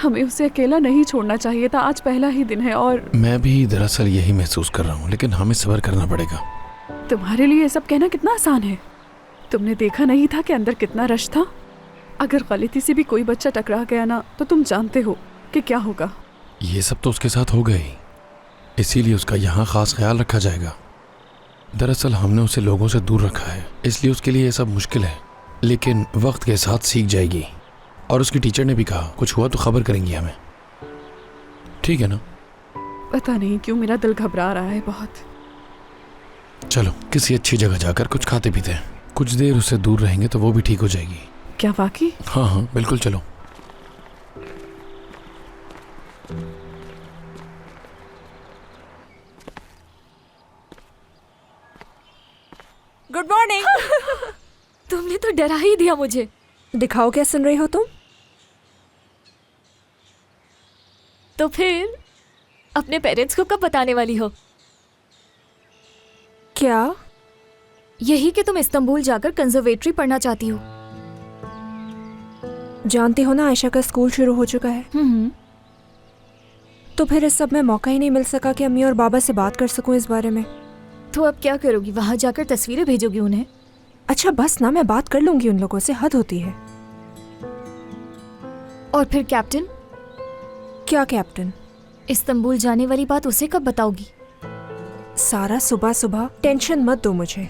हमें उसे अकेला नहीं छोड़ना चाहिए था। आज पहला ही दिन है और मैं भी दरअसल यही महसूस कर रहा हूँ, लेकिन हमें सब्र करना पड़ेगा। तुम्हारे लिए ये सब कहना कितना आसान है। तुमने देखा नहीं था कि अंदर कितना रश था। अगर गलती से भी कोई बच्चा टकरा गया ना तो तुम जानते हो कि क्या होगा। ये सब तो उसके साथ हो गया ही, इसीलिए उसका यहाँ खास ख्याल रखा जाएगा। दरअसल हमने उसे लोगों से दूर रखा है, इसलिए उसके लिए ये सब मुश्किल है, लेकिन वक्त के साथ सीख जाएगी। और उसकी टीचर ने भी कहा कुछ हुआ तो खबर करेंगी हमें, ठीक है ना? पता नहीं क्यों मेरा दिल घबरा रहा है बहुत। चलो किसी अच्छी जगह जाकर कुछ खाते पीते हैं। कुछ देर उससे दूर रहेंगे तो वो भी ठीक हो जाएगी। क्या वाकई? हाँ हाँ बिल्कुल, चलो। Good morning. तुमने तो डरा ही दिया मुझे। दिखाओ क्या सुन रही हो तुम? तो फिर अपने पेरेंट्स को कब बताने वाली हो? क्या? यही कि तुम इस्तांबुल जाकर कंजर्वेटरी पढ़ना चाहती हो। जानती हो ना आयशा का स्कूल शुरू हो चुका है। तो फिर इस सब में मौका ही नहीं मिल सका कि अम्मी और बाबा से बात कर सकूं इस बारे में। तो अब क्या करोगी? वहां जाकर तस्वीरें भेजोगी उन्हें? अच्छा बस ना, मैं बात कर लूंगी उन लोगों से, हद होती है। और फिर कैप्टन? क्या कैप्टन? इस्तांबुल जाने वाली बात उसे कब बताओगी? सारा सुबह सुबह टेंशन मत दो मुझे।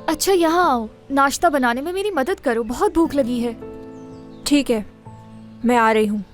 अच्छा यहाँ आओ, नाश्ता बनाने में मेरी मदद करो, बहुत भूख लगी है। ठीक है, मैं आ रही हूँ।